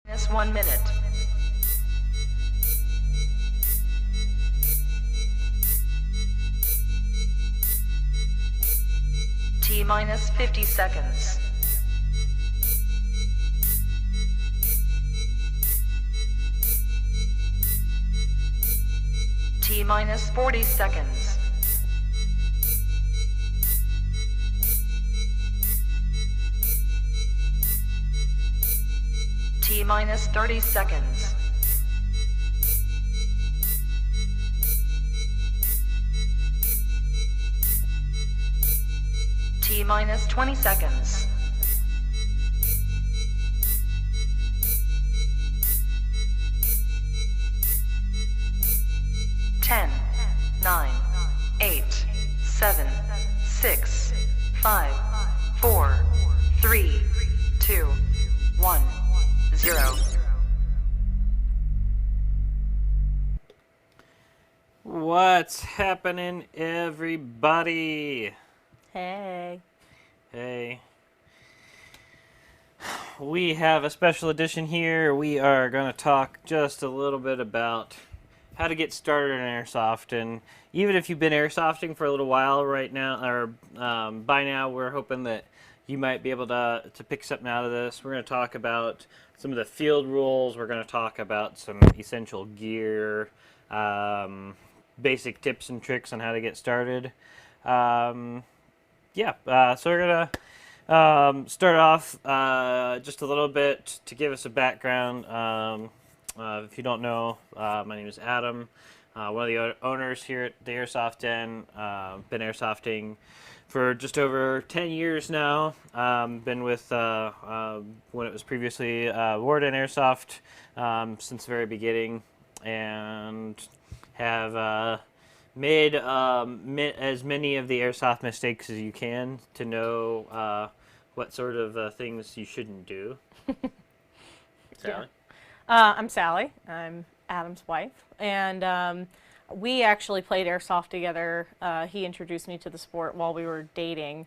Minus 1 minute. T minus 50 seconds. T minus 40 seconds. T minus 30 seconds. T minus 20 seconds. Ten, 9, 8, 7, 6, 5, 4, 3, 2, 1, 0. What's happening, everybody? Hey. Hey. We have a special edition here. We are going to talk just a little bit about how to get started in Airsoft. And even if you've been Airsofting for a little while right now, or by now, we're hoping that you might be able to pick something out of this. We're going to talk about some of the field rules. We're going to talk about some essential gear, basic tips and tricks on how to get started. So we're going to start off just a little bit to give us a background. If you don't know, my name is Adam, one of the owners here at the Airsoft Den. Been airsofting for just over 10 years now. Been with when it was previously Warden Airsoft since the very beginning, and have made as many of the airsoft mistakes as you can to know what sort of things you shouldn't do. Sally? I'm Sally. I'm Adam's wife. And we actually played Airsoft together. He introduced me to the sport while we were dating.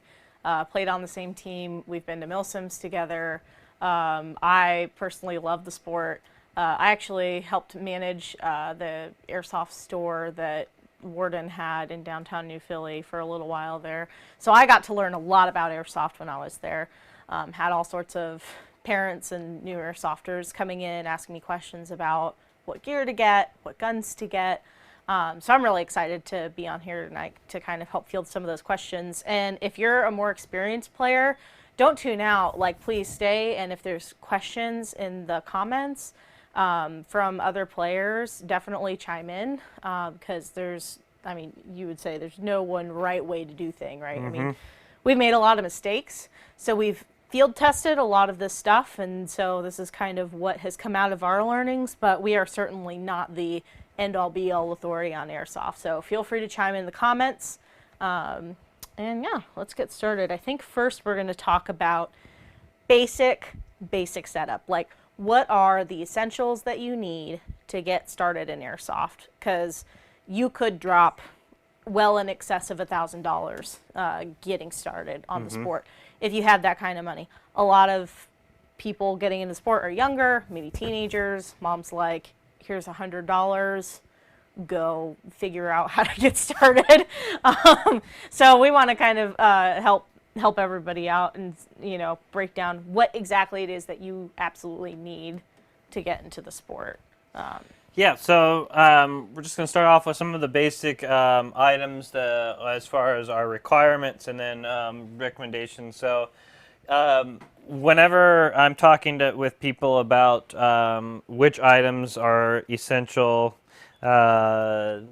Played on the same team. We've been to Milsims together. I personally love the sport. I actually helped manage the Airsoft store that Warden had in downtown New Philly for a little while there. So I got to learn a lot about Airsoft when I was there. Had all sorts of parents and new Airsofters coming in asking me questions about what gear to get, what guns to get. So I'm really excited to be on here tonight to kind of help field some of those questions. And if you're a more experienced player, don't tune out. Like, please stay. And if there's questions in the comments from other players, definitely chime in, because you would say there's no one right way to do thing, right? Mm-hmm. I mean, we've made a lot of mistakes, so we've field tested a lot of this stuff, and so this is kind of what has come out of our learnings, but we are certainly not the end-all be-all authority on Airsoft. So feel free to chime in the comments. And yeah, let's get started. I think first we're going to talk about basic setup. Like, what are the essentials that you need to get started in Airsoft? Because you could drop well in excess of $1,000 getting started on the sport if you had that kind of money. A lot of people getting into the sport are younger, maybe teenagers. Mom's like, here's $100, go figure out how to get started. So we want to kind of help everybody out and, break down what exactly it is that you absolutely need to get into the sport. So we're just going to start off with some of the basic items as far as our requirements, and then recommendations. So whenever I'm talking with people about which items are essential, as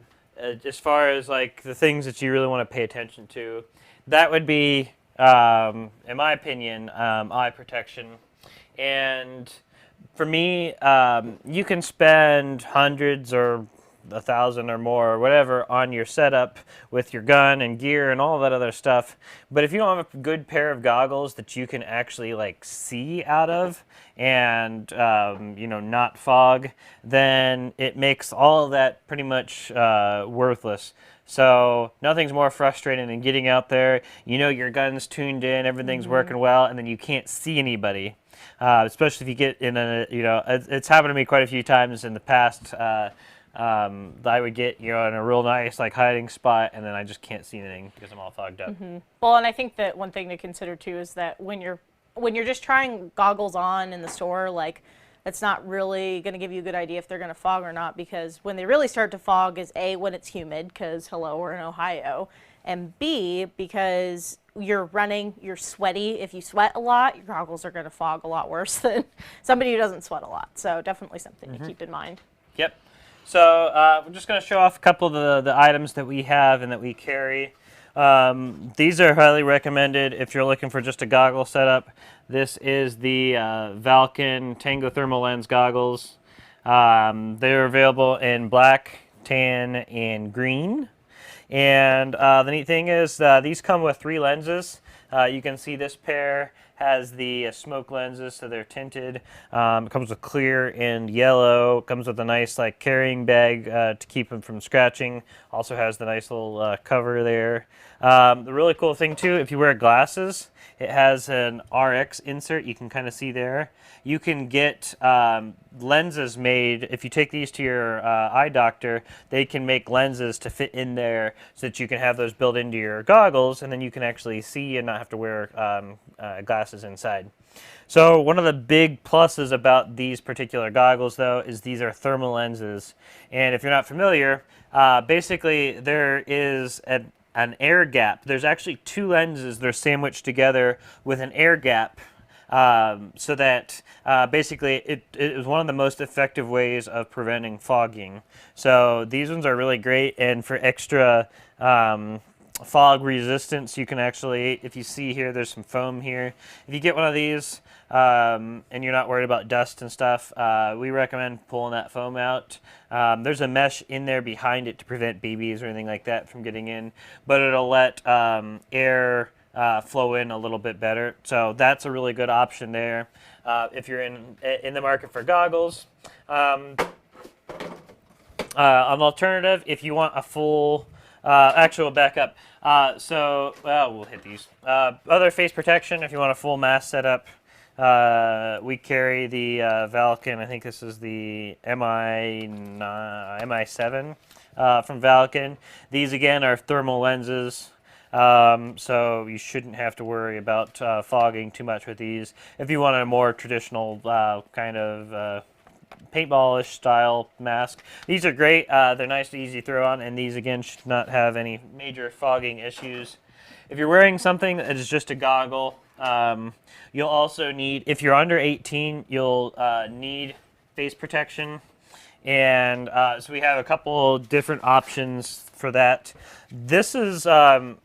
far as like the things that you really want to pay attention to, that would be, in my opinion, eye protection. And for me, you can spend hundreds or 1,000 or more or whatever on your setup with your gun and gear and all that other stuff, but if you don't have a good pair of goggles that you can actually like see out of and not fog, then it makes all of that pretty much worthless. So nothing's more frustrating than getting out there. You know your gun's tuned in, everything's working well, and then you can't see anybody. Especially if you get in a, it's happened to me quite a few times in the past. I would get, in a real nice like hiding spot, and then I just can't see anything because I'm all fogged up. Well, and I think that one thing to consider too is that when you're just trying goggles on in the store, like that's not really going to give you a good idea if they're going to fog or not, because when they really start to fog is A, when it's humid, because hello, we're in Ohio, and B, because you're running, you're sweaty. If you sweat a lot, your goggles are going to fog a lot worse than somebody who doesn't sweat a lot. So definitely something to keep in mind. Yep. So we're just going to show off a couple of the items that we have and that we carry. These are highly recommended if you're looking for just a goggle setup. This is the Valken Tango Thermal Lens goggles. They're available in black, tan, and green. And the neat thing is these come with 3 lenses. You can see this pair has the smoke lenses, so they're tinted. It comes with clear and yellow. It comes with a nice like carrying bag to keep them from scratching. Also has the nice little cover there. The really cool thing too, if you wear glasses, it has an RX insert. You can kind of see there. You can get lenses made. If you take these to your eye doctor, they can make lenses to fit in there so that you can have those built into your goggles, and then you can actually see and not have to wear glasses inside. So one of the big pluses about these particular goggles, though, is these are thermal lenses. And if you're not familiar, basically there is an air gap. There's actually 2 lenses. They're sandwiched together with an air gap. So that basically it is one of the most effective ways of preventing fogging. So these ones are really great, and for extra fog resistance, you can actually, if you see here, there's some foam here. If you get one of these and you're not worried about dust and stuff, we recommend pulling that foam out. There's a mesh in there behind it to prevent BBs or anything like that from getting in, but it'll let air flow in a little bit better. So that's a really good option there if you're in the market for goggles. An alternative, if you want a full, actual backup. We'll hit these. Other face protection, if you want a full mask setup, we carry the Valken. I think this is the MI7 from Valken. These again are thermal lenses. So you shouldn't have to worry about fogging too much with these. If you want a more traditional kind of paintballish style mask, these are great. They're nice and easy to throw on, and these again should not have any major fogging issues. If you're wearing something that is just a goggle, you'll also need, if you're under 18, you'll need face protection. And so we have a couple different options for that. This is a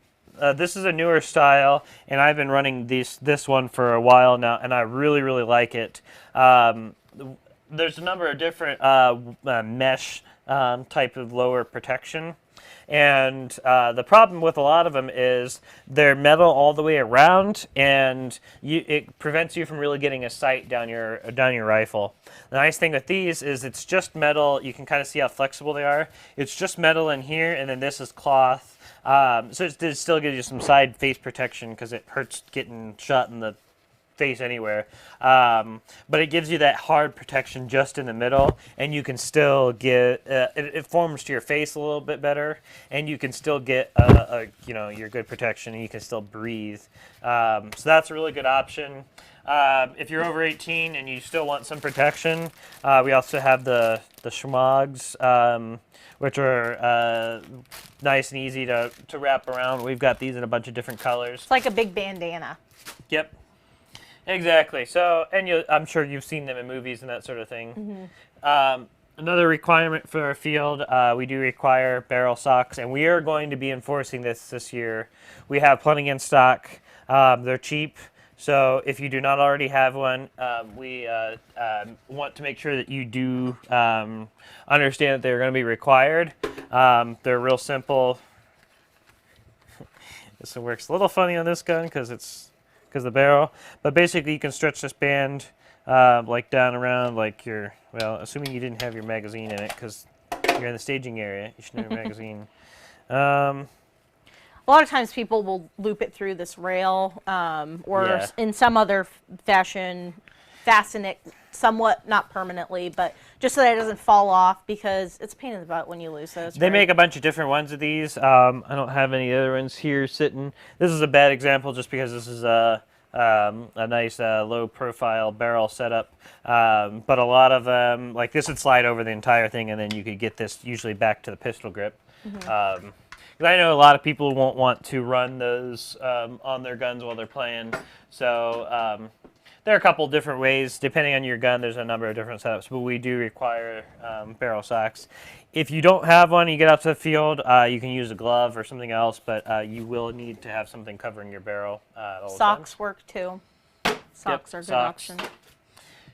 newer style, and I've been running this one for a while now, and I really, really like it. There's a number of different mesh type of lower protection, and the problem with a lot of them is they're metal all the way around, and it prevents you from really getting a sight down your rifle. The nice thing with these is it's just metal. You can kind of see how flexible they are. It's just metal in here, and then this is cloth. So it still gives you some side face protection because it hurts getting shot in the face anywhere. But it gives you that hard protection just in the middle, and you can still get it forms to your face a little bit better, and you can still get your good protection, and you can still breathe. So that's a really good option. If you're over 18 and you still want some protection, we also have the Schmogs, which are nice and easy to wrap around. We've got these in a bunch of different colors. It's like a big bandana. Yep, exactly. So, and I'm sure you've seen them in movies and that sort of thing. Another requirement for our field, we do require barrel socks, and we are going to be enforcing this year. We have plenty in stock. They're cheap. So if you do not already have one, we want to make sure that you do understand that they're going to be required. They're real simple. This one works a little funny on this gun because of the barrel. But basically you can stretch this band like down around like assuming you didn't have your magazine in it because you're in the staging area, you should have your magazine. Um, A lot of times people will loop it through this rail, or Yeah. in some other fashion, fasten it somewhat, not permanently, but just so that it doesn't fall off, because it's a pain in the butt when you lose those. They right? make a bunch of different ones of these. I don't have any other ones here sitting. This is a bad example just because this is a nice low-profile barrel setup. But a lot of them, like this would slide over the entire thing, and then you could get this usually back to the pistol grip. Because I know a lot of people won't want to run those on their guns while they're playing. So there are a couple different ways. Depending on your gun, there's a number of different setups, but we do require barrel socks. If you don't have one, you get out to the field, you can use a glove or something else, but you will need to have something covering your barrel at all Socks times. work too. Socks are a good socks. option.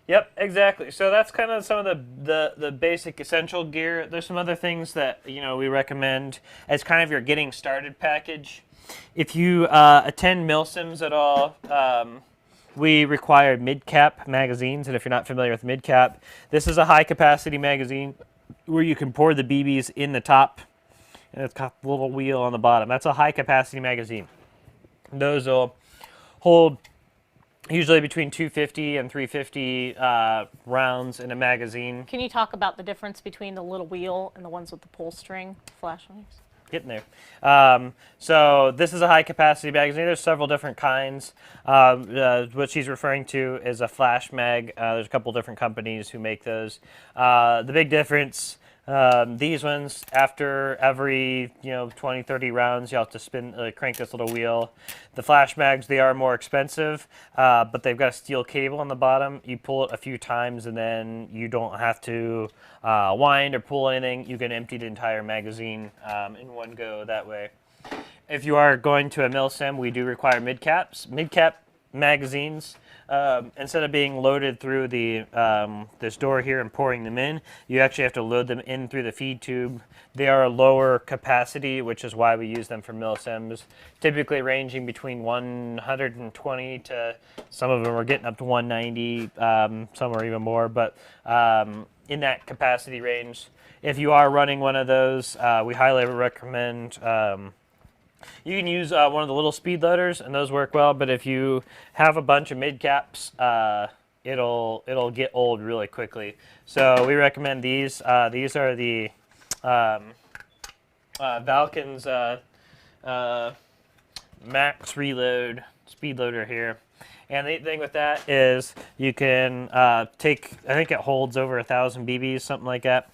Yep, exactly. So that's kind of some of the basic essential gear. There's some other things that we recommend as kind of your getting started package. If you attend milsims at all, we require mid-cap magazines, and if you're not familiar with mid-cap, this is a high-capacity magazine where you can pour the BBs in the top, and it's got a little wheel on the bottom. That's a high-capacity magazine. Those will hold usually between 250 and 350 rounds in a magazine. Can you talk about the difference between the little wheel and the ones with the pull string flashlights? Getting there. So this is a high capacity magazine. There's several different kinds. What she's referring to is a flash mag. There's a couple different companies who make those. The big difference, these ones, after every 20, 30 rounds, you have to crank this little wheel. The flash mags, they are more expensive, but they've got a steel cable on the bottom. You pull it a few times, and then you don't have to wind or pull anything. You can empty the entire magazine in one go that way. If you are going to a milsim, we do require mid-caps. Mid-cap magazines, instead of being loaded through this door here and pouring them in, you actually have to load them in through the feed tube. They are a lower capacity, which is why we use them for milsims, typically ranging between 120 to, some of them are getting up to 190, some are even more, but in that capacity range. If you are running one of those, we highly recommend you can use one of the little speed loaders, and those work well. But if you have a bunch of mid caps, it'll get old really quickly. So we recommend these. These are the Valken's Max Reload speed loader here. And the neat thing with that is you can take, I think it holds over 1,000 BBs, something like that.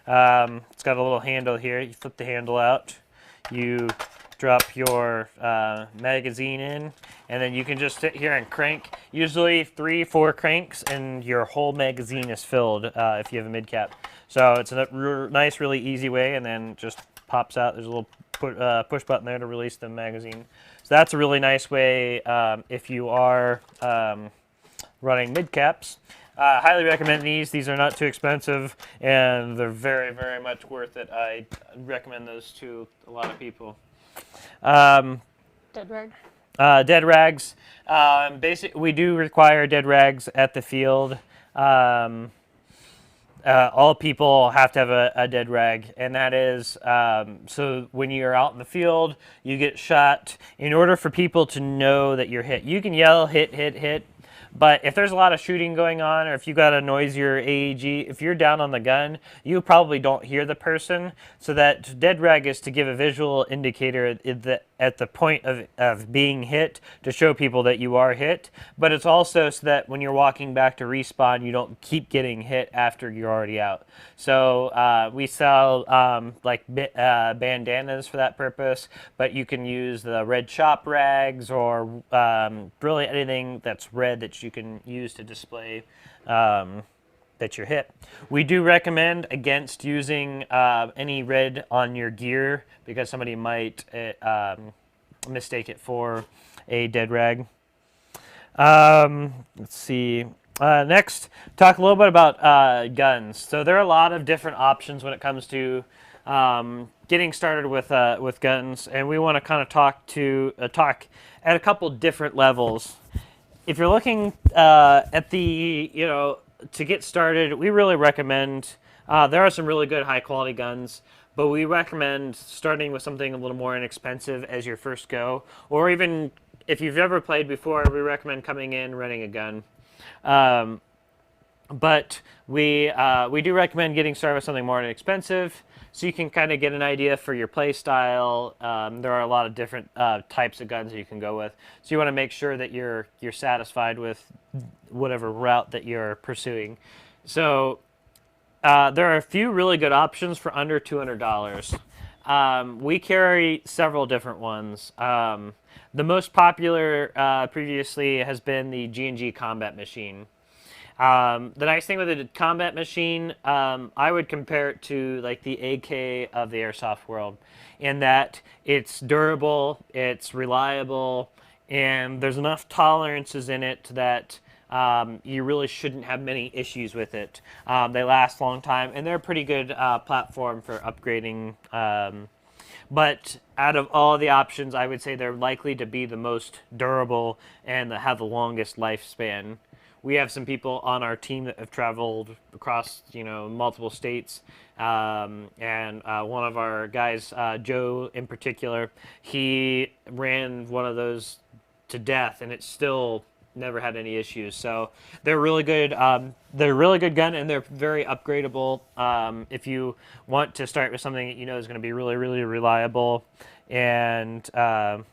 It's got a little handle here. You flip the handle out. You drop your magazine in, and then you can just sit here and crank. Usually 3-4 cranks, and your whole magazine is filled if you have a mid cap. So it's a nice, really easy way, and then just pops out. There's a little push button there to release the magazine. So that's a really nice way if you are running mid caps. Highly recommend these. These are not too expensive, and they're very, very much worth it. I recommend those to a lot of people. Dead rag? Dead rags. We do require dead rags at the field. All people have to have a dead rag, and that is so when you're out in the field, you get shot. In order for people to know that you're hit, you can yell hit, hit, hit. But if there's a lot of shooting going on, or if you got a noisier AEG, if you're down on the gun, you probably don't hear the person. So that dead rag is to give a visual indicator at the point of being hit to show people that you are hit. But it's also so that when you're walking back to respawn, you don't keep getting hit after you're already out. So we sell bandanas for that purpose, but you can use the red shop rags or really anything that's red that you can use to display that you're hit. We do recommend against using any red on your gear because somebody might mistake it for a dead rag. Let's see. Next, talk a little bit about guns. So there are a lot of different options when it comes to getting started with guns, and we want to kind of talk at a couple different levels. If you're looking at the to get started, we really recommend. There are some really good high quality guns, but we recommend starting with something a little more inexpensive as your first go, or even if you've never played before, we recommend coming in renting a gun. But we do recommend getting started with something more inexpensive, so you can kind of get an idea for your play style. There are a lot of different types of guns that you can go with, so you want to make sure that you're satisfied with whatever route that you're pursuing. So there are a few really good options for under $200. We carry several different ones. The most popular previously has been the G&G Combat Machine. The nice thing with the combat machine, I would compare it to like the AK of the airsoft world, in that it's durable, it's reliable, and there's enough tolerances in it that you really shouldn't have many issues with it. They last a long time, and they're a pretty good platform for upgrading. But out of all the options, I would say they're likely to be the most durable and have the longest lifespan. We have some people on our team that have traveled across, multiple states, and one of our guys, Joe in particular, he ran one of those to death, and it still never had any issues. So they're really good. They're a really good gun, and they're very upgradable. If you want to start with something that you know is going to be really, really reliable, and then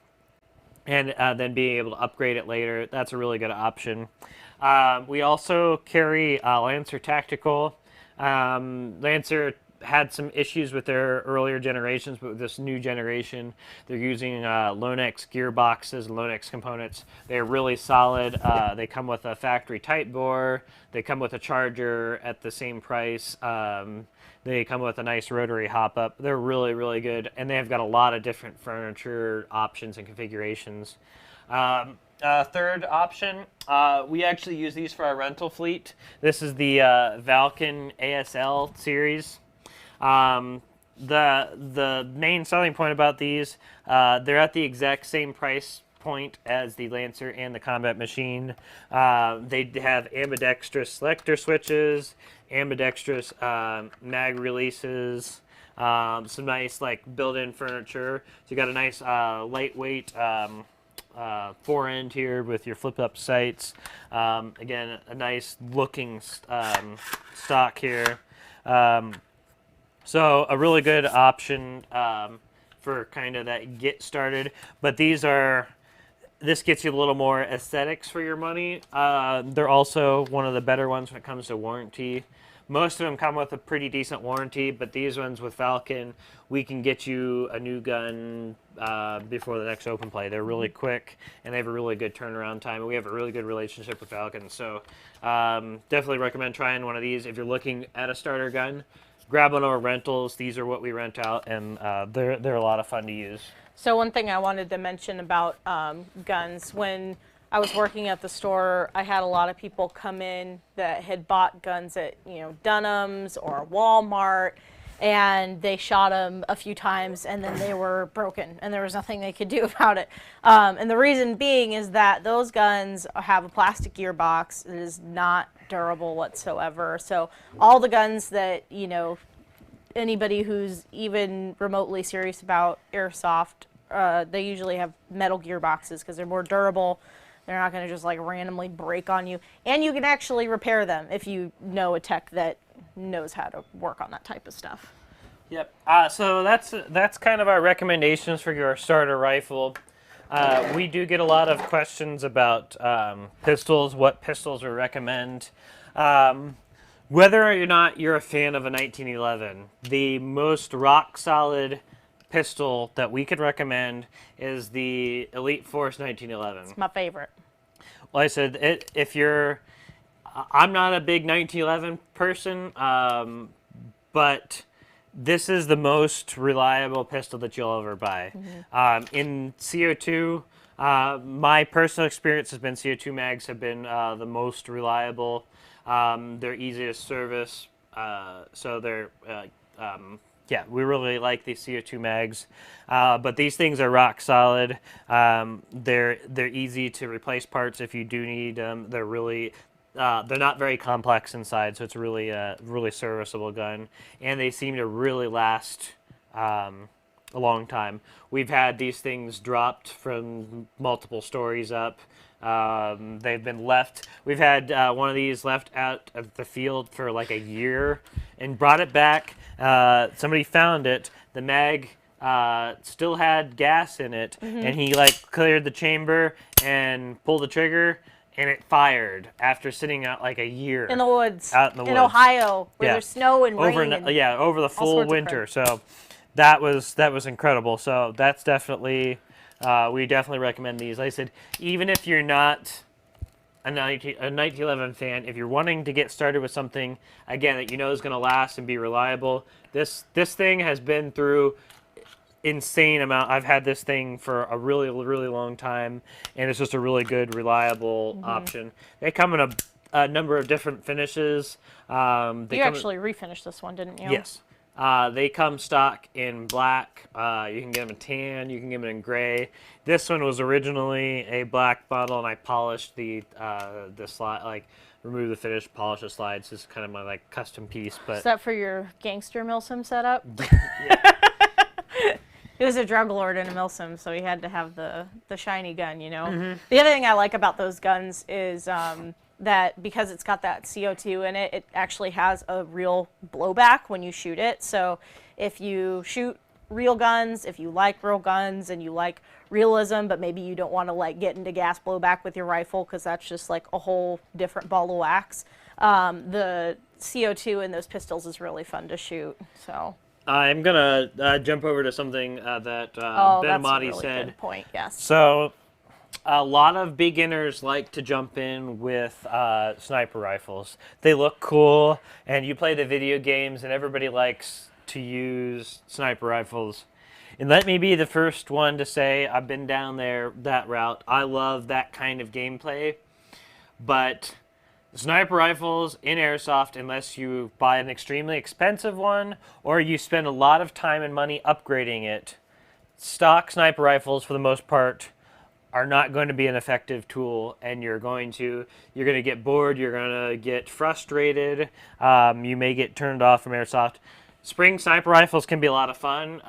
being able to upgrade it later, that's a really good option. We also carry Lancer Tactical. Lancer had some issues with their earlier generations, but with this new generation, they're using Lonex gearboxes and Lonex components. They're really solid. They come with a factory type bore. They come with a charger at the same price. They come with a nice rotary hop-up. They're really, really good, and they've got a lot of different furniture options and configurations. Third option, we actually use these for our rental fleet. This is the Valken ASL series. The main selling point about these, they're at the exact same price point as the Lancer and the Combat Machine. They have ambidextrous selector switches, ambidextrous mag releases, some nice built-in furniture. So you got a nice lightweight fore end here with your flip-up sights. Again, a nice looking stock here. So a really good option for kind of that get started. But this gets you a little more aesthetics for your money. They're also one of the better ones when it comes to warranty. Most of them come with a pretty decent warranty, but these ones with Valken, we can get you a new gun before the next open play. They're really quick, and they have a really good turnaround time. We have a really good relationship with Valken, so definitely recommend trying one of these. If you're looking at a starter gun, grab one of our rentals. These are what we rent out, and they're a lot of fun to use. So one thing I wanted to mention about guns, when I was working at the store, I had a lot of people come in that had bought guns at, Dunham's or Walmart, and they shot them a few times and then they were broken and there was nothing they could do about it. And the reason being is that those guns have a plastic gearbox. It is not durable whatsoever. So all the guns that, anybody who's even remotely serious about airsoft, they usually have metal gearboxes because they're more durable. They're not going to just randomly break on you. And you can actually repair them if you know a tech that knows how to work on that type of stuff. Yep. So that's kind of our recommendations for your starter rifle. We do get a lot of questions about pistols, what pistols we recommend. Whether or not you're a fan of a 1911, the most rock solid pistol that we could recommend is the Elite Force 1911. It's my favorite. Well, I said, I'm not a big 1911 person, but this is the most reliable pistol that you'll ever buy. Mm-hmm. In CO2, my personal experience has been CO2 mags have been the most reliable. They're easy to service, so they're we really like these CO2 mags, but these things are rock solid. They're easy to replace parts if you do need them. They're not very complex inside, so it's a really serviceable gun, and they seem to really last a long time. We've had these things dropped from multiple stories up. They've been left. We've had one of these left out of the field for like a year and brought it back. Somebody found it. The mag still had gas in it, and he like cleared the chamber and pulled the trigger, and it fired after sitting out like a year In the woods. out in the woods. Ohio, where Yeah. there's snow and over rain. over the full sorts of winter. crap. So that was incredible. So that's definitely we definitely recommend these. Like I said, even if you're not a 1911 fan, if you're wanting to get started with something again that you know is going to last and be reliable, this thing has been through insane amount. I've had this thing for a really long time, and it's just a really good reliable option. They come in a number of different finishes. You actually refinished this one, didn't you? Yes. They come stock in black. You can get them in tan. You can get them in gray. This one was originally a black bottle, and I polished the slide, like remove the finish, polish the slides. This is kind of my like custom piece. But Is that for your gangster milsim setup? He was a drug lord in a milsim, so he had to have the shiny gun, you know? The other thing I like about those guns is that because it's got that CO2 in it, it actually has a real blowback when you shoot it. So if you shoot real guns, if you like real guns and you like realism, but maybe you don't want to like get into gas blowback with your rifle because that's just like a whole different ball of wax, the CO2 in those pistols is really fun to shoot. So I'm gonna jump over to something that Ben that's a Amati really said. good point. Yes. So, a lot of beginners like to jump in with sniper rifles. They look cool, and you play the video games, and everybody likes to use sniper rifles. And let me be the first one to say I've been down that route. I love that kind of gameplay, but sniper rifles in Airsoft, unless you buy an extremely expensive one or you spend a lot of time and money upgrading it, stock sniper rifles for the most part are not going to be an effective tool, and you're going to get bored, you're going to get frustrated, you may get turned off from Airsoft. Spring sniper rifles can be a lot of fun.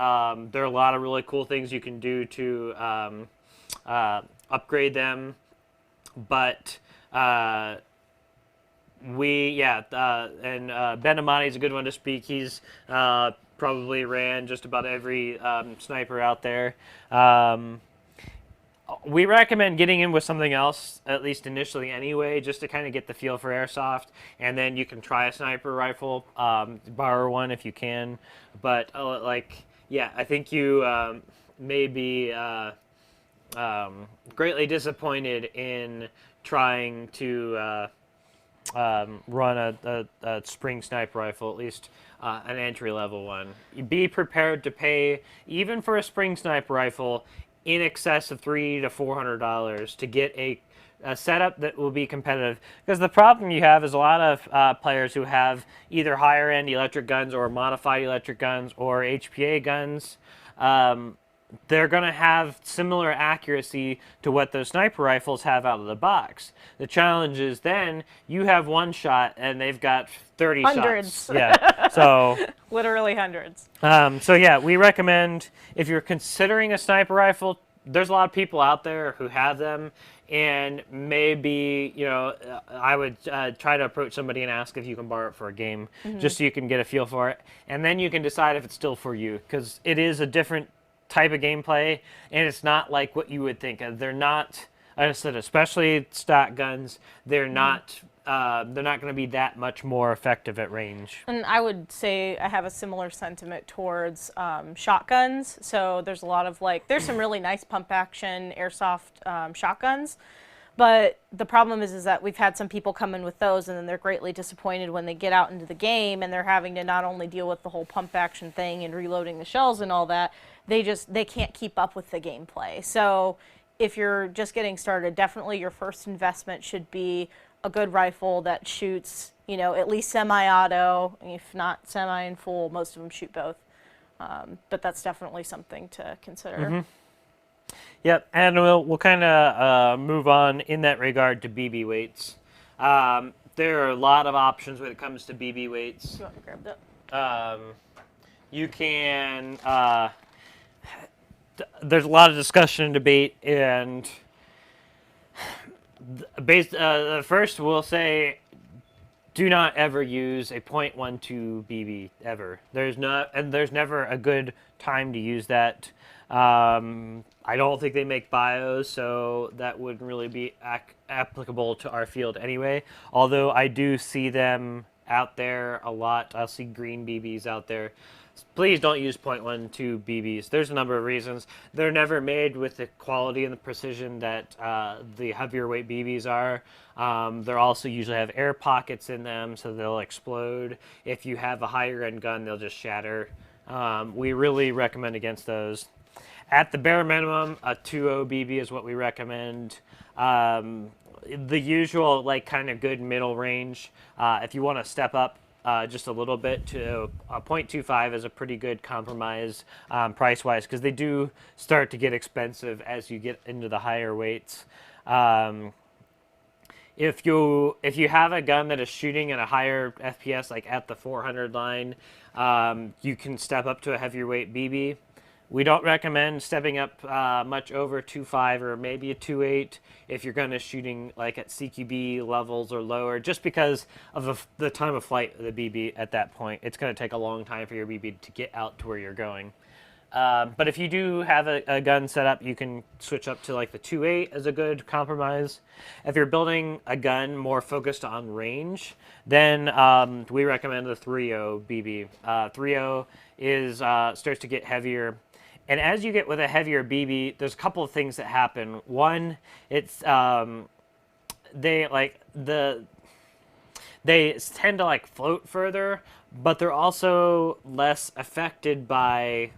There are a lot of really cool things you can do to upgrade them, but Ben Amati is a good one to speak. He's probably ran just about every sniper out there. We recommend getting in with something else, at least initially anyway, just to kind of get the feel for Airsoft, and then you can try a sniper rifle, borrow one if you can. But I think you may be greatly disappointed in trying to run a spring sniper rifle, at least an entry-level one. Be prepared to pay, even for a spring sniper rifle, in excess of $300 to $400 to get a setup that will be competitive. Because the problem you have is a lot of players who have either higher-end electric guns or modified electric guns or HPA guns. They're going to have similar accuracy to what those sniper rifles have out of the box. The challenge is then you have one shot and they've got 30 Hundreds. shots. Yeah. So Literally hundreds. We recommend, if you're considering a sniper rifle, there's a lot of people out there who have them, and maybe, I would try to approach somebody and ask if you can borrow it for a game, just so you can get a feel for it, and then you can decide if it's still for you, because it is a different type of gameplay, and it's not like what you would think. They're not, like I said, especially stock guns, they're not going to be that much more effective at range. And I would say I have a similar sentiment towards shotguns. So there's a lot of there's some really nice pump action Airsoft shotguns. But the problem is that we've had some people come in with those, and then they're greatly disappointed when they get out into the game and they're having to not only deal with the whole pump action thing and reloading the shells and all that, they can't keep up with the gameplay. So if you're just getting started, definitely your first investment should be a good rifle that shoots, at least semi-auto. If not semi and full, most of them shoot both. But that's definitely something to consider. Yep, and we'll kind of move on in that regard to BB weights. There are a lot of options when it comes to BB weights. You want to grab that? you can. There's a lot of discussion and debate, and first we'll say, do not ever use a .12 BB ever. There's never a good time to use that. I don't think they make bios, so that wouldn't really be applicable to our field anyway. Although I do see them out there a lot. I'll see green BBs out there. Please don't use .12 BBs. There's a number of reasons. They're never made with the quality and the precision that the heavier weight BBs are. They also usually have air pockets in them, so they'll explode. If you have a higher end gun, they'll just shatter. We really recommend against those. At the bare minimum, a 2.0 BB is what we recommend. The usual, like, kind of good middle range. If you want to step up just a little bit to a .25 is a pretty good compromise price-wise, because they do start to get expensive as you get into the higher weights. If you have a gun that is shooting at a higher FPS, like at the 400 line, you can step up to a heavier weight BB. We don't recommend stepping up much over 2.5 or maybe a 2.8 if your gun is shooting like at CQB levels or lower, just because of the time of flight of the BB at that point. It's going to take a long time for your BB to get out to where you're going. But if you do have a gun set up, you can switch up to like the 2.8 as a good compromise. If you're building a gun more focused on range, then we recommend the 3.0 BB. 3.0 is starts to get heavier. And as you get with a heavier BB, there's a couple of things that happen. One, it's they tend to like float further, but they're also less affected by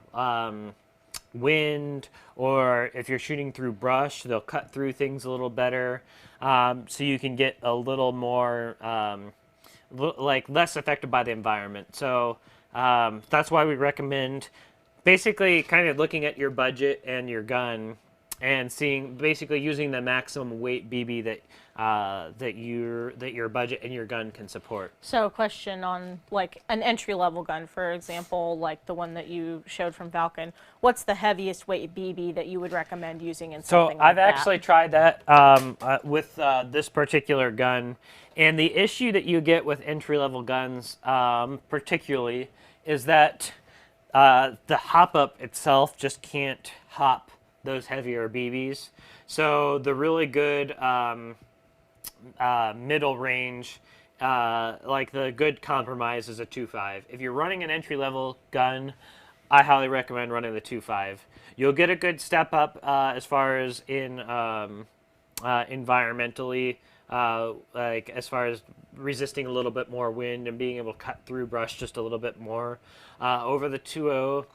wind, or if you're shooting through brush, they'll cut through things a little better. So you can get a little more like less affected by the environment. So that's why we recommend basically kind of looking at your budget and your gun and seeing, basically using the maximum weight BB that your budget and your gun can support. So, question on like an entry level gun, for example, like the one that you showed from Falcon. What's the heaviest weight BB that you would recommend using in something like I've that? actually tried that with this particular gun, and the issue that you get with entry level guns, particularly, is that the hop up itself just can't hop those heavier BBs. So the really good middle range, like the good compromise, is a 2.5. If you're running an entry level gun, I highly recommend running the 2.5. You'll get a good step up as far as in environmentally, like as far as resisting a little bit more wind and being able to cut through brush just a little bit more over the 2.0.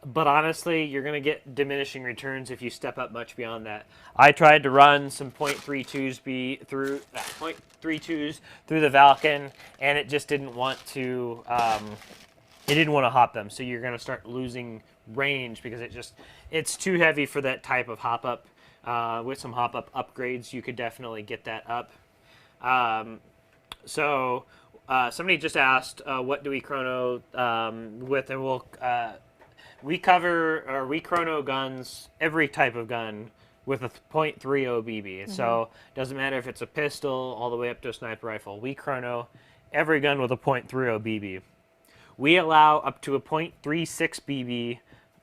But honestly, you're going to get diminishing returns if you step up much beyond that. I tried to run some .32s through the Falcon, and it just didn't want to. It didn't want to hop them. So you're going to start losing range because it's too heavy for that type of hop up. With some hop up upgrades, you could definitely get that up. So somebody just asked, what do we chrono with, and we chrono guns, every type of gun, with a .30 BB. Mm-hmm. So it doesn't matter if it's a pistol all the way up to a sniper rifle. We chrono every gun with a .30 BB. We allow up to a .36 BB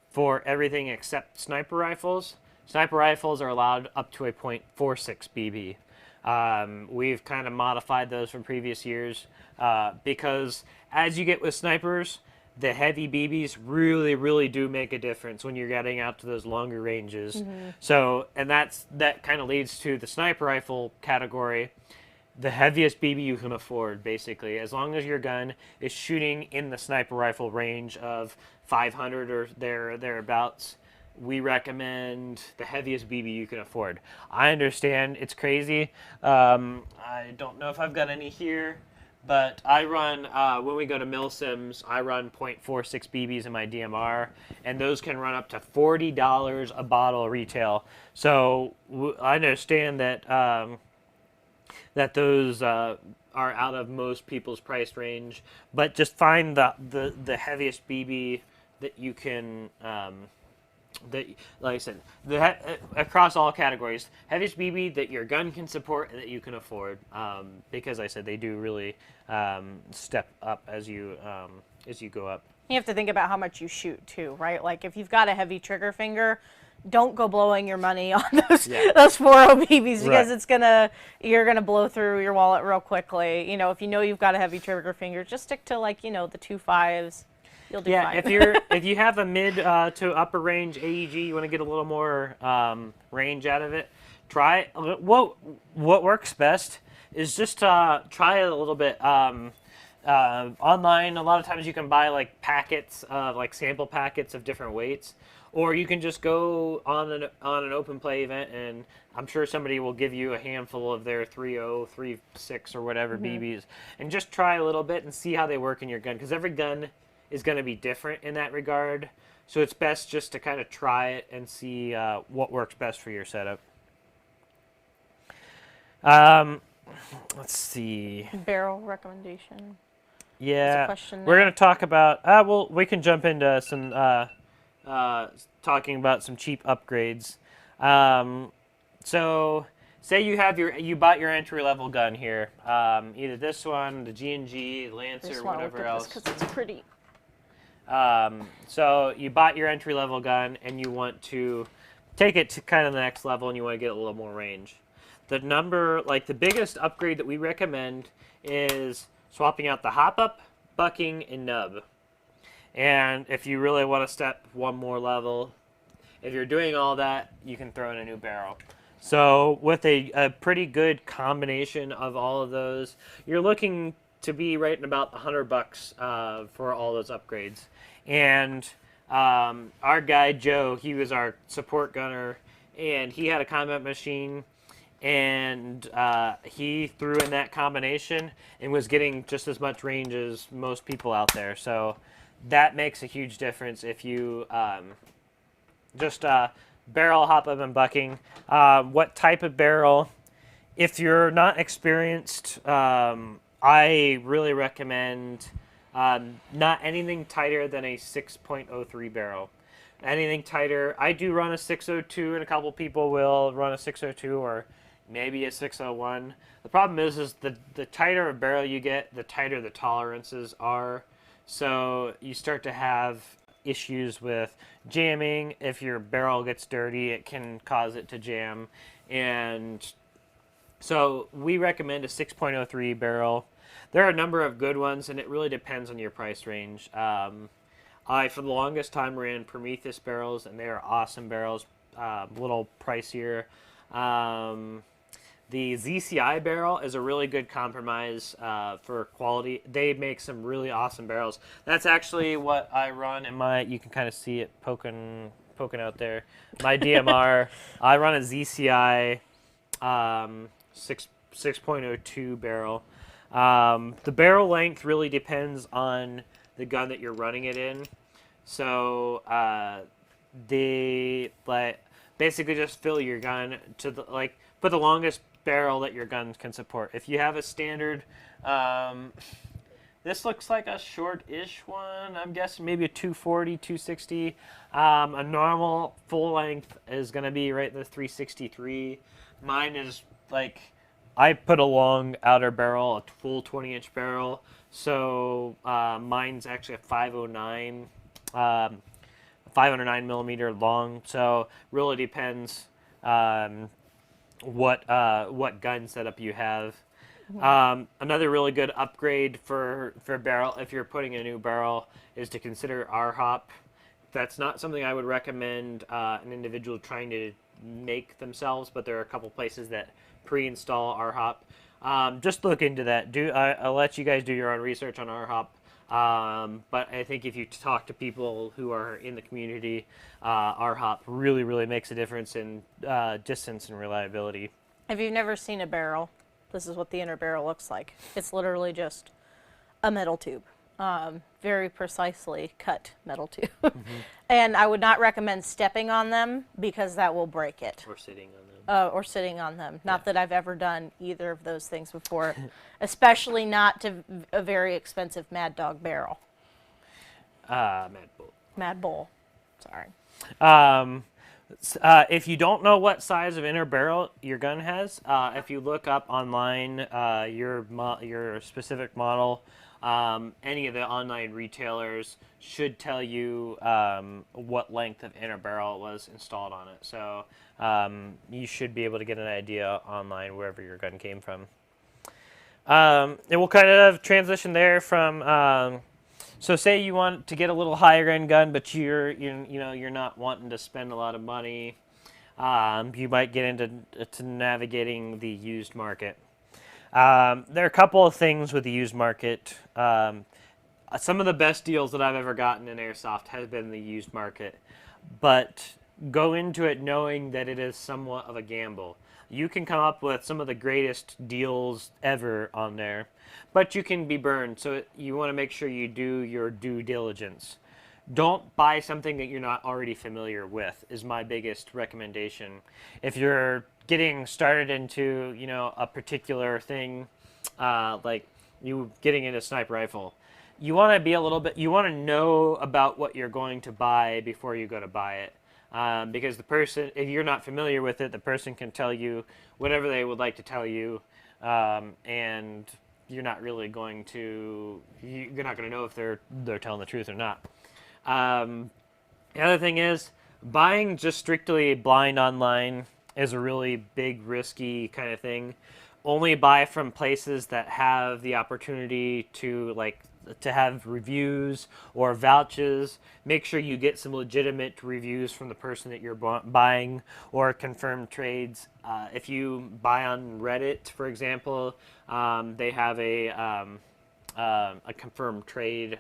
for everything except sniper rifles. Sniper rifles are allowed up to a .46 BB. We've kind of modified those from previous years because as you get with snipers, the heavy BBs really, really do make a difference when you're getting out to those longer ranges. Mm-hmm. So, and that kind of leads to the sniper rifle category. The heaviest BB you can afford, basically, as long as your gun is shooting in the sniper rifle range of 500 or thereabouts. We recommend the heaviest BB you can afford. I understand it's crazy. I don't know if I've got any here, but I run, when we go to Milsims, I run .46 BBs in my DMR, and those can run up to $40 a bottle retail. So I understand that that those are out of most people's price range, but just find the heaviest BB that you can that, like I said, across all categories, heaviest BB that your gun can support and that you can afford, because I said they do really step up as you go up. You have to think about how much you shoot too, right? Like if you've got a heavy trigger finger, don't go blowing your money on those Yeah. those 4.0 BBs because Right. you're gonna blow through your wallet real quickly. You know, if you know you've got a heavy trigger finger, just stick to like the 2.5s. You'll do Yeah, fine. if you have a mid to upper range AEG, you want to get a little more range out of it. Try what works best is just try it a little bit. Online, a lot of times you can buy like packets of like sample packets of different weights, or you can just go on an open play event, and I'm sure somebody will give you a handful of their 3.0, 3.6 or whatever BBs, and just try a little bit and see how they work in your gun, because every gun is going to be different in that regard. So it's best just to kind of try it and see what works best for your setup. Let's see. Barrel recommendation. Yeah, question we're there. going to talk about. Well, we can jump into some talking about some cheap upgrades. So, say you bought your entry level gun here, either this one, the G&G, I Lancer, just or want to whatever look at else. this because it's pretty. So you bought your entry level gun and you want to take it to kind of the next level and you want to get a little more range. The biggest upgrade that we recommend is swapping out the hop up, bucking, and nub. And if you really want to step one more level, if you're doing all that, you can throw in a new barrel. So with a pretty good combination of all of those, you're looking to be right in about $100 for all those upgrades. And our guy Joe, he was our support gunner, and he had a combat machine, and he threw in that combination and was getting just as much range as most people out there. So that makes a huge difference if you just barrel, hop up, and bucking. What type of barrel? If you're not experienced, I really recommend not anything tighter than a 6.03 barrel. Anything tighter, I do run a 602, and a couple people will run a 602 or maybe a 601. The problem is the tighter a barrel you get, the tighter the tolerances are. So you start to have issues with jamming. If your barrel gets dirty, it can cause it to jam. And so we recommend a 6.03 barrel. There are a number of good ones, and it really depends on your price range. I, for the longest time, ran Prometheus barrels, and they are awesome barrels, a little pricier. The ZCI barrel is a really good compromise for quality. They make some really awesome barrels. That's actually what I run in my, you can kind of see it poking out there. My DMR, I run a ZCI 6.02 barrel. The barrel length really depends on the gun that you're running it in. So they basically just fill your gun to put the longest barrel that your gun can support. If you have a standard, this looks like a short-ish one. I'm guessing maybe a 240, 260. A normal full length is going to be right in the 363. Mine is I put a long outer barrel, a full 20-inch barrel. So mine's actually a 509, 509 millimeter long. So really depends what gun setup you have. Another really good upgrade for barrel, if you're putting in a new barrel, is to consider RHOP. That's not something I would recommend an individual trying to make themselves, but there are a couple places that pre-install RHOP. Just look into that. I'll let you guys do your own research on RHOP. But I think if you talk to people who are in the community, RHOP really, really makes a difference in distance and reliability. If you've never seen a barrel, this is what the inner barrel looks like. It's literally just a metal tube. Very precisely cut metal tube. And I would not recommend stepping on them because that will break it. Or sitting on them. Or sitting on them. Not that I've ever done either of those things before, especially not to a very expensive Mad Dog barrel. Mad Bull. Mad Bull. Sorry. If you don't know what size of inner barrel your gun has, if you look up online your specific model, any of the online retailers should tell you what length of inner barrel was installed on it. So you should be able to get an idea online wherever your gun came from. And we'll kind of transition there from. So say you want to get a little higher end gun, but you're not wanting to spend a lot of money. You might get into navigating the used market. There are a couple of things with the used market. Some of the best deals that I've ever gotten in Airsoft has been the used market, but go into it knowing that it is somewhat of a gamble. You can come up with some of the greatest deals ever on there, but you can be burned. So you want to make sure you do your due diligence. Don't buy something that you're not already familiar with is my biggest recommendation. If you're getting started into, a particular thing, like you getting into a sniper rifle, you want to be you want to know about what you're going to buy before you go to buy it. Because the person, if you're not familiar with it, the person can tell you whatever they would like to tell you, and you're not going to know if they're telling the truth or not. The other thing is, buying just strictly blind online is a really big, risky kind of thing. Only buy from places that have the opportunity to have reviews or vouchers. Make sure you get some legitimate reviews from the person that you're buying, or confirmed trades. If you buy on Reddit, for example, they have a confirmed trade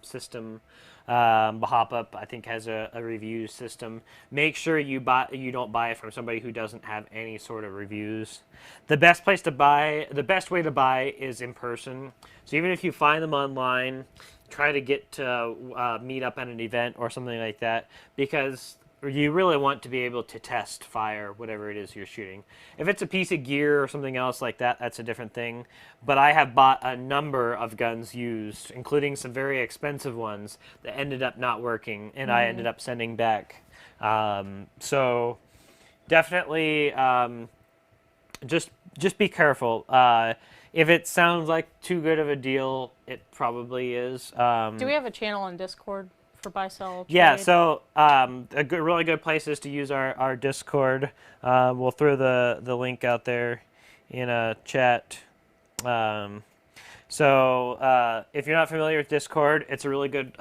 system. Hop-Up, I think, has a review system. Make sure you don't buy it from somebody who doesn't have any sort of reviews. The best way to buy is in person. So even if you find them online, try to get to meet up at an event or something like that, because you really want to be able to test fire whatever it is you're shooting. If it's a piece of gear or something else like that, that's a different thing. But I have bought a number of guns used, including some very expensive ones that ended up not working, and I ended up sending back. So definitely just be careful. If it sounds like too good of a deal, it probably is. Do we have a channel on Discord for buy sell trade? Yeah, so really good places to use our Discord. We'll throw the link out there in a chat. So if you're not familiar with Discord, it's a really good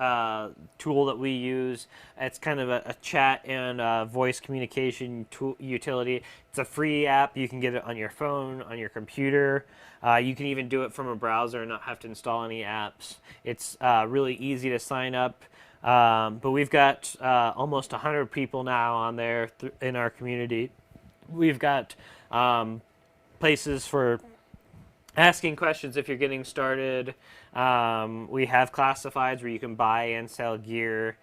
tool that we use. It's kind of a chat and voice communication utility. It's a free app. You can get it on your phone, on your computer. You can even do it from a browser and not have to install any apps. It's really easy to sign up. But we've got almost 100 people now on there in our community. We've got places for asking questions if you're getting started. We have classifieds where you can buy and sell gear.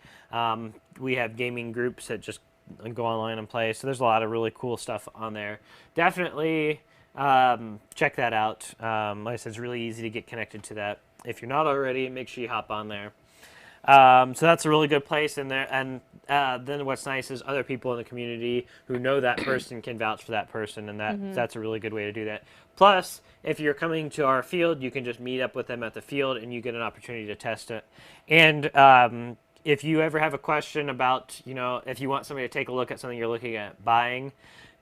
We have gaming groups that just go online and play. So there's a lot of really cool stuff on there. Definitely check that out. Like I said, it's really easy to get connected to that. If you're not already, make sure you hop on there. So that's a really good place in there. And then what's nice is other people in the community who know that person can vouch for that person, and that's a really good way to do that. Plus, if you're coming to our field, you can just meet up with them at the field, and you get an opportunity to test it. And if you ever have a question about, if you want somebody to take a look at something you're looking at buying,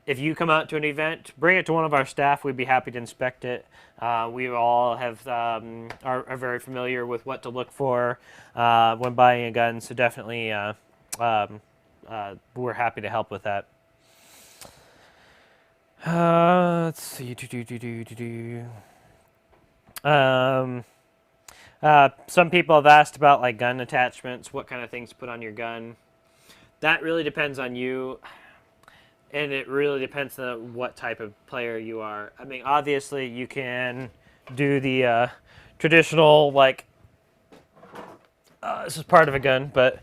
if you come out to an event, bring it to one of our staff. We'd be happy to inspect it. We all are very familiar with what to look for when buying a gun, so definitely we're happy to help with that. Let's see. Some people have asked about like gun attachments, what kind of things to put on your gun. That really depends on you. And it really depends on what type of player you are. I mean, obviously, you can do the traditional, this is part of a gun, but,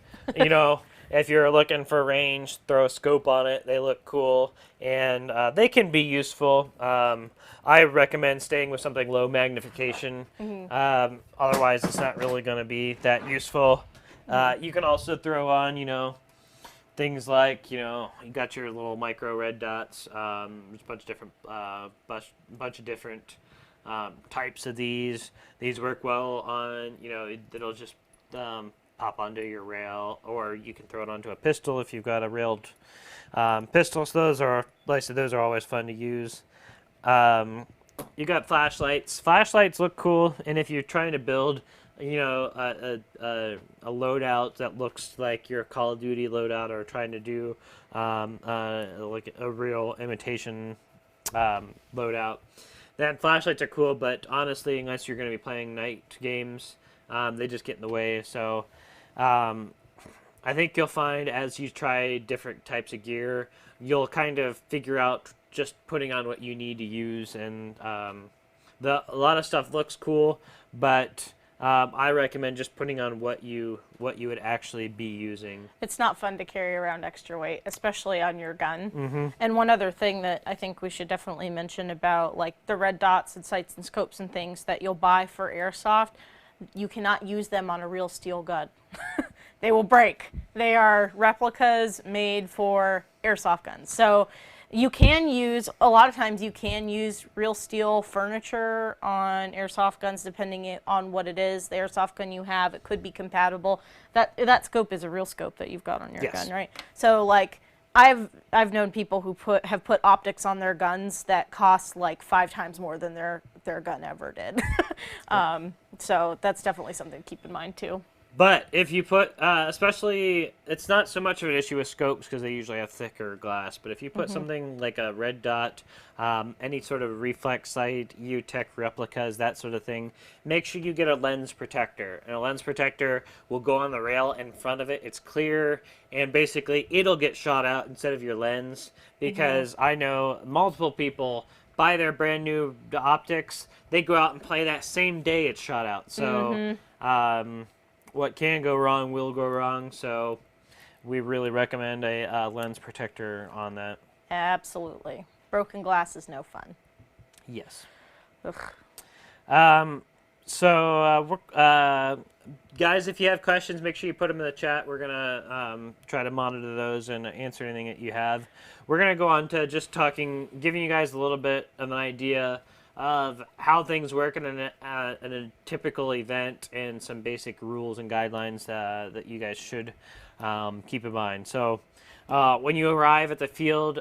if you're looking for range, throw a scope on it. They look cool, and they can be useful. I recommend staying with something low magnification. Otherwise, it's not really going to be that useful. You can also throw on, things like, you got your little micro red dots. There's a bunch of different, bunch of different types of these. These work well on, it'll just pop onto your rail, or you can throw it onto a pistol if you've got a railed pistol. So those are, like I said, those are always fun to use. You got flashlights. Flashlights look cool, and if you're trying to build, a loadout that looks like your Call of Duty loadout, or trying to do like a real imitation loadout, then flashlights are cool. But honestly, unless you're going to be playing night games, they just get in the way. So I think you'll find as you try different types of gear, you'll kind of figure out just putting on what you need to use. And a lot of stuff looks cool, but I recommend just putting on what you would actually be using. It's not fun to carry around extra weight, especially on your gun. And one other thing that I think we should definitely mention about like the red dots and sights and scopes and things that you'll buy for Airsoft, you cannot use them on a real steel gun. They will break. They are replicas made for Airsoft guns. So you can use, a lot of times you can use real steel furniture on Airsoft guns depending on what it is. The Airsoft gun you have, it could be compatible. That scope is a real scope that you've got on your gun, right? So like I've known people who have put optics on their guns that cost like 5 times more than their gun ever did. So that's definitely something to keep in mind too. But if you put, especially, it's not so much of an issue with scopes because they usually have thicker glass, but if you put something like a red dot, any sort of reflex sight, U-Tech replicas, that sort of thing, make sure you get a lens protector. And a lens protector will go on the rail in front of it. It's clear, and basically it'll get shot out instead of your lens, because I know multiple people buy their brand new optics, they go out and play that same day it's shot out. So, what can go wrong will go wrong, so we really recommend a lens protector on that. Absolutely. Broken glass is no fun. Yes. Ugh. Guys, if you have questions, make sure you put them in the chat. We're going to try to monitor those and answer anything that you have. We're going to go on to just giving you guys a little bit of an idea of how things work in a typical event, and some basic rules and guidelines that you guys should keep in mind. So when you arrive at the field,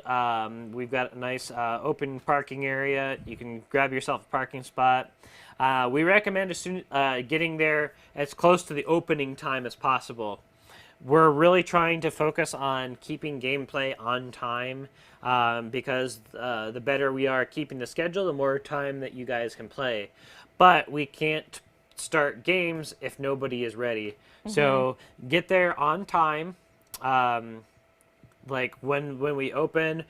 we've got a nice open parking area. You can grab yourself a parking spot. We recommend getting there as close to the opening time as possible. We're really trying to focus on keeping gameplay on time, because the better we are keeping the schedule, the more time that you guys can play. But we can't start games if nobody is ready. So get there on time. Like when we open,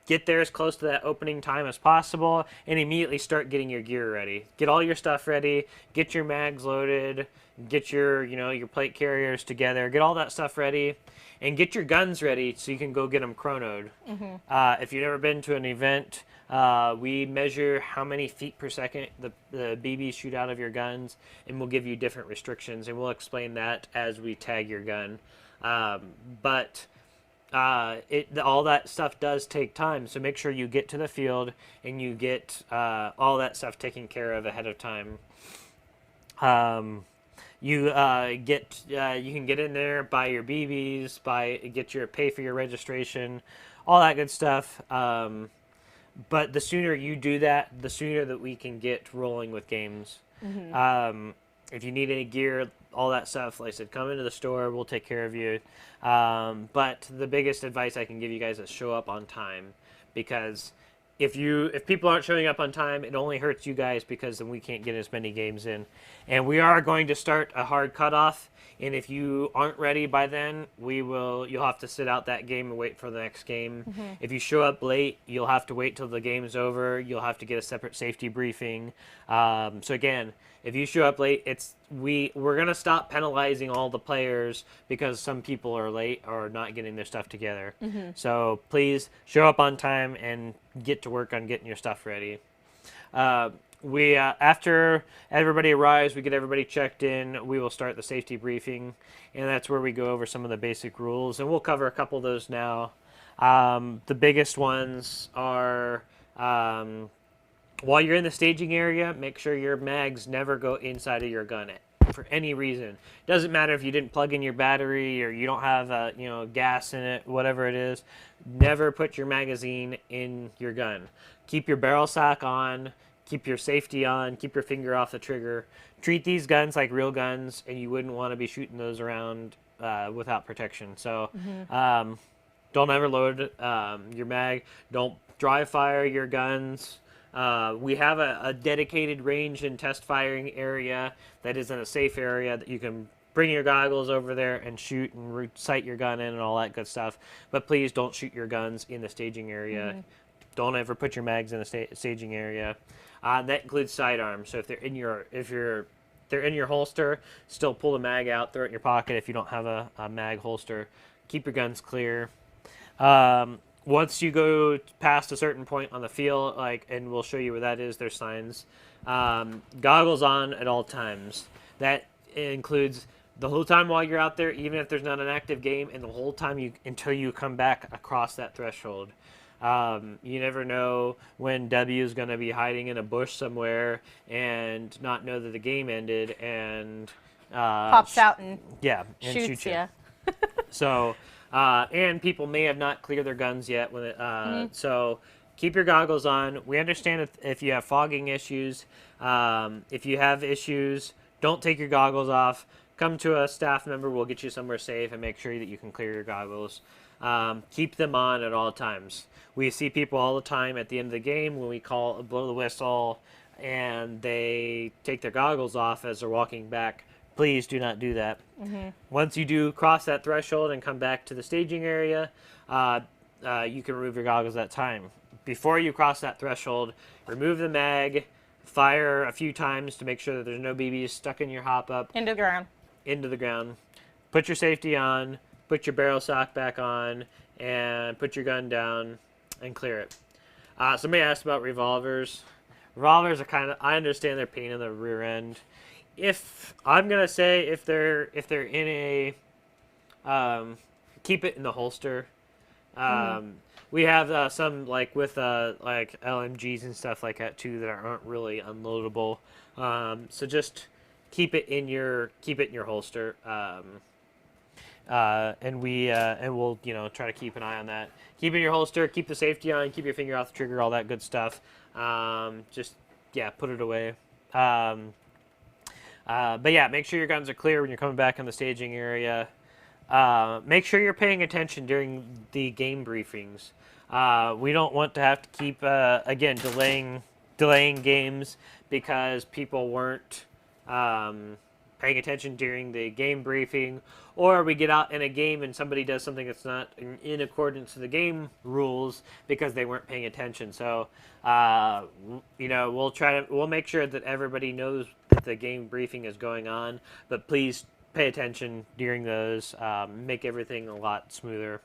get there as close to that opening time as possible, and immediately start getting your gear ready. Get all your stuff ready, get your mags loaded, get your your plate carriers together, get all that stuff ready, and get your guns ready so you can go get them chronoed. If you've never been to an event, we measure how many feet per second the BBs shoot out of your guns, and we'll give you different restrictions, and we'll explain that as we tag your gun. All that stuff does take time, so make sure you get to the field and you get all that stuff taken care of ahead of time. You can get in there, buy your BBs, pay for your registration, all that good stuff. But the sooner you do that, the sooner that we can get rolling with games. If you need any gear, all that stuff, like I said, come into the store. We'll take care of you. But the biggest advice I can give you guys is show up on time, because if people aren't showing up on time, it only hurts you guys, because then we can't get as many games in. And we are going to start a hard cutoff. And if you aren't ready by then, you'll have to sit out that game and wait for the next game. If you show up late, you'll have to wait till the game's over. You'll have to get a separate safety briefing. So again, if you show up late, we're gonna stop penalizing all the players because some people are late or not getting their stuff together. So please show up on time and get to work on getting your stuff ready. we after everybody arrives, we get everybody checked in. We will start the safety briefing, and that's where we go over some of the basic rules, and we'll cover a couple of those now. The biggest ones are while you're in the staging area, make sure your mags never go inside of your gun for any reason. Doesn't matter if you didn't plug in your battery or you don't have gas in it, whatever it is. Never put your magazine in your gun. Keep your barrel sack on. Keep your safety on. Keep your finger off the trigger. Treat these guns like real guns, and you wouldn't want to be shooting those around without protection. So don't ever load your mag. Don't dry fire your guns. We have a dedicated range and test firing area that is in a safe area that you can bring your goggles over there and shoot and sight your gun in and all that good stuff. But please don't shoot your guns in the staging area. Don't ever put your mags in the staging area. That includes sidearms. So if they're in your holster, still pull the mag out, throw it in your pocket if you don't have a mag holster. Keep your guns clear. Once you go past a certain point on the field, and we'll show you where that is, there's signs. Goggles on at all times. That includes the whole time while you're out there, even if there's not an active game, and the whole time until you come back across that threshold. You never know when W is going to be hiding in a bush somewhere and not know that the game ended and Pops out and shoots you. So, and people may have not cleared their guns yet. So keep your goggles on. We understand if you have fogging issues. If you have issues, don't take your goggles off. Come to a staff member. We'll get you somewhere safe and make sure that you can clear your goggles. Keep them on at all times. We see people all the time at the end of the game when we blow the whistle and they take their goggles off as they're walking back. Please do not do that. Once you do cross that threshold and come back to the staging area, you can remove your goggles at that time. Before you cross that threshold, remove the mag, fire a few times to make sure that there's no BBs stuck in your hop-up. Into the ground. Put your safety on, put your barrel sock back on, and put your gun down and clear it. Somebody asked about revolvers. Revolvers are I understand they're pain in the rear end. If they're in a keep it in the holster. We have some with LMGs and stuff like that too that aren't really unloadable. So just keep it in your holster. And we'll try to keep an eye on that. Keep it in your holster. Keep the safety on. Keep your finger off the trigger. All that good stuff. Put it away. Make sure your guns are clear when you're coming back in the staging area. Make sure you're paying attention during the game briefings. We don't want to have to keep delaying games because people weren't paying attention during the game briefing, or we get out in a game and somebody does something that's not in accordance to the game rules because they weren't paying attention. So, we'll make sure that everybody knows that the game briefing is going on, but please pay attention during those. Make everything a lot smoother.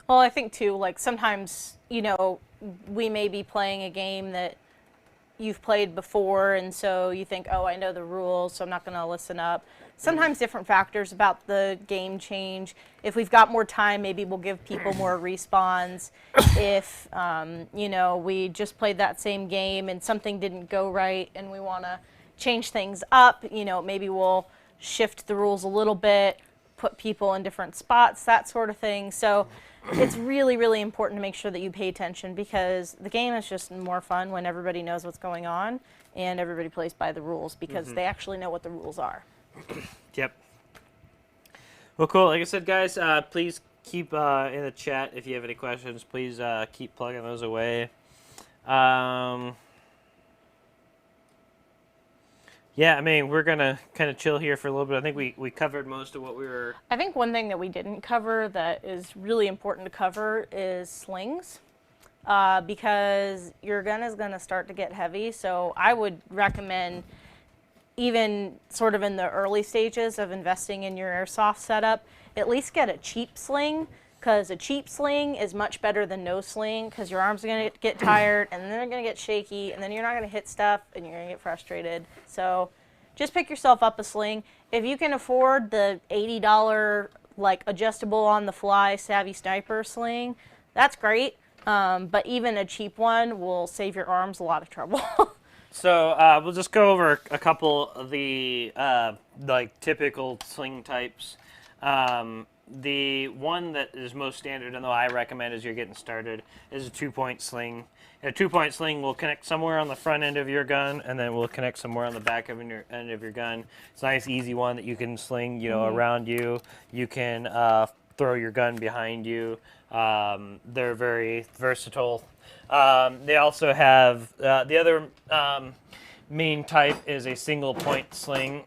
Well, I think too, sometimes, we may be playing a game that you've played before, and so you think, oh, I know the rules, so I'm not going to listen up. Sometimes different factors about the game change. If we've got more time, maybe we'll give people more respawns. If, we just played that same game and something didn't go right and we want to change things up, maybe we'll shift the rules a little bit, put people in different spots, that sort of thing. So it's really, really important to make sure that you pay attention because the game is just more fun when everybody knows what's going on and everybody plays by the rules because they actually know what the rules are. Yep. Well, cool. Like I said, guys, please keep in the chat if you have any questions. Please keep plugging those away. We're going to kind of chill here for a little bit. I think we covered most of what we were... I think one thing that we didn't cover that is really important to cover is slings because your gun is going to start to get heavy. So I would recommend, even sort of in the early stages of investing in your airsoft setup, at least get a cheap sling because a cheap sling is much better than no sling, because your arms are going to get tired, and then they're going to get shaky, and then you're not going to hit stuff, and you're going to get frustrated. So just pick yourself up a sling. If you can afford the $80 like adjustable on the fly Savvy Sniper sling, that's great. But even a cheap one will save your arms a lot of trouble. So we'll just go over a couple of the like typical sling types. The one that is most standard and though I recommend as you're getting started is a 2-point sling. A 2-point sling will connect somewhere on the front end of your gun, and then will connect somewhere on the back of your end of your gun. It's a nice, easy one that you can sling, around you. You can throw your gun behind you. They're very versatile. They also have the other main type is a single point sling.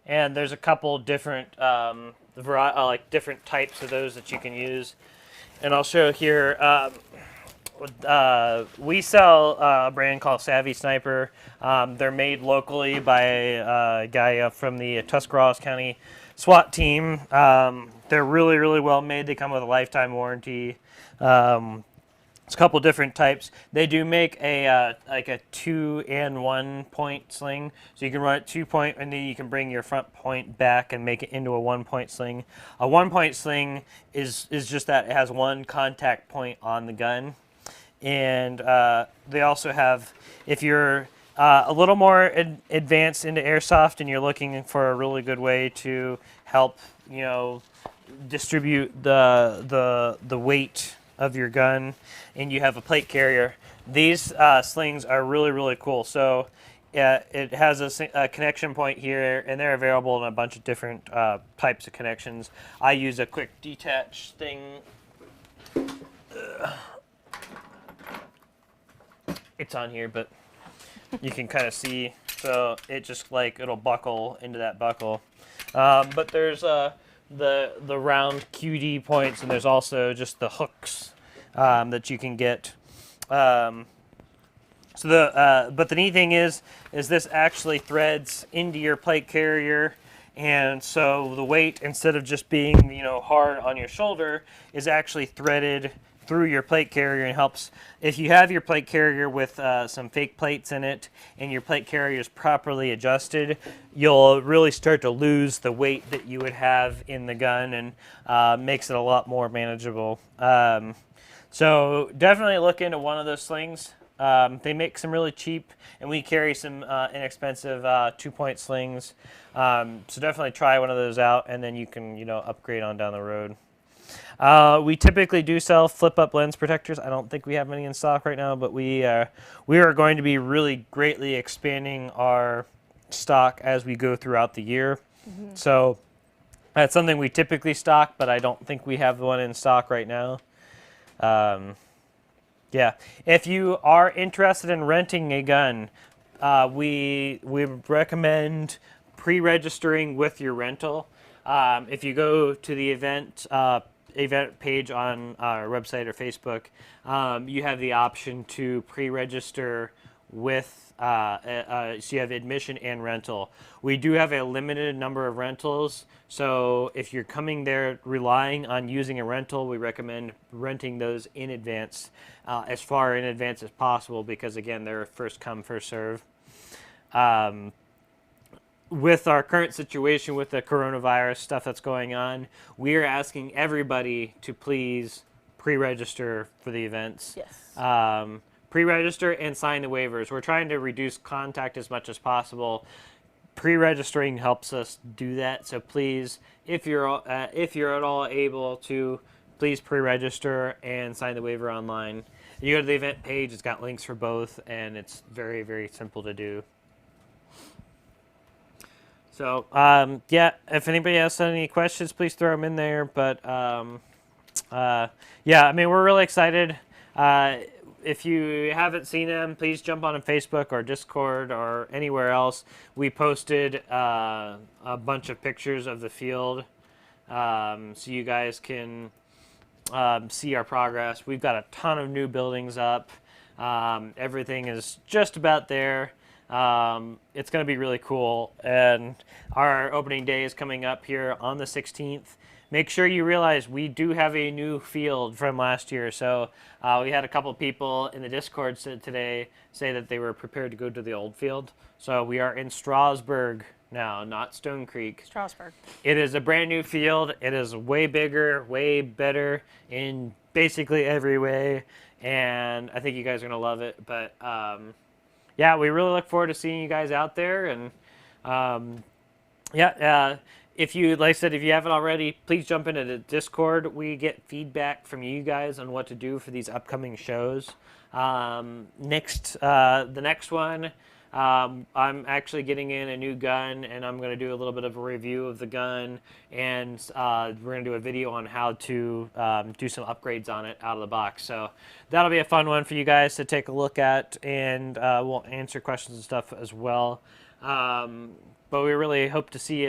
And there's a couple different different types of those that you can use. And I'll show here. We sell a brand called Savvy Sniper. They're made locally by a guy from the Tuscarawas County SWAT team. They're really, really well made. They come with a lifetime warranty. It's a couple different types. They do make a like a 2 and 1 point sling, so you can run it 2 point, and then you can bring your front point back and make it into a 1 point sling. A 1 point sling is just that it has one contact point on the gun, and they also have, if you're a little more advanced into airsoft and you're looking for a really good way to help distribute the weight of your gun, and you have a plate carrier, these slings are really, really cool. So it has a connection point here, and they're available in a bunch of different types of connections. I use a quick detach thing. It's on here, but you can kind of see. So it just it'll buckle into that buckle. But there's the round QD points, and there's also just the hooks that you can get. But the neat thing is this actually threads into your plate carrier, and so the weight, instead of just being hard on your shoulder, is actually threaded through your plate carrier, and helps if you have your plate carrier with some fake plates in it and your plate carrier is properly adjusted, you'll really start to lose the weight that you would have in the gun, and makes it a lot more manageable. So definitely look into one of those slings. They make some really cheap, and we carry some inexpensive 2-point slings. So definitely try one of those out, and then you can upgrade on down the road. We typically do sell flip-up lens protectors. I don't think we have any in stock right now, but we are going to be really greatly expanding our stock as we go throughout the year. Mm-hmm. So that's something we typically stock, but I don't think we have one in stock right now. Yeah, if you are interested in renting a gun, we recommend pre-registering with your rental. If you go to the event page on our website or Facebook, you have the option to pre-register with, so you have admission and rental. We do have a limited number of rentals, so if you're coming there relying on using a rental, we recommend renting those in advance, as far in advance as possible, because again, they're first come, first serve. With our current situation with the coronavirus stuff that's going on, we are asking everybody to please pre-register for the events. Yes. Pre-register and sign the waivers. We're trying to reduce contact as much as possible. Pre-registering helps us do that. So please, if you're at all able to, please pre-register and sign the waiver online. You go to the event page; it's got links for both, and it's very, very simple to do. So, yeah, if anybody has any questions, please throw them in there. But, yeah, I mean, we're really excited. If you haven't seen them, please jump on Facebook or Discord or anywhere else. We posted a bunch of pictures of the field, so you guys can see our progress. We've got a ton of new buildings up. Everything is just about there. It's going to be really cool, and our opening day is coming up here on the 16th. make sure you realize we do have a new field from last year. So we had a couple people in the Discord today say that they were prepared to go to the old field. So we are in Strasburg now, not Stone Creek. Strasburg. It is a brand new field. It is way bigger, way better in basically every way, and I think you guys are gonna love it. But yeah, we really look forward to seeing you guys out there. And if you, like I said, if you haven't already, please jump into the Discord. We get feedback from you guys on what to do for these upcoming shows. The next one. I'm actually getting in a new gun, and I'm going to do a little bit of a review of the gun, and we're going to do a video on how to do some upgrades on it out of the box. So that'll be a fun one for you guys to take a look at, and we'll answer questions and stuff as well. But we really hope to see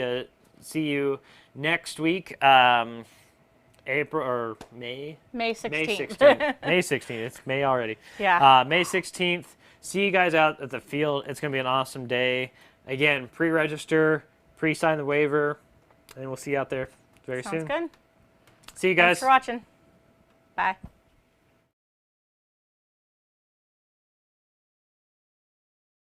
you next week. April or May? May 16th. May 16th. May 16th. It's May already. Yeah. May 16th. See you guys out at the field. It's going to be an awesome day. Again, pre-register, pre-sign the waiver, and we'll see you out there very soon. Sounds good. See you guys. Thanks for watching. Bye.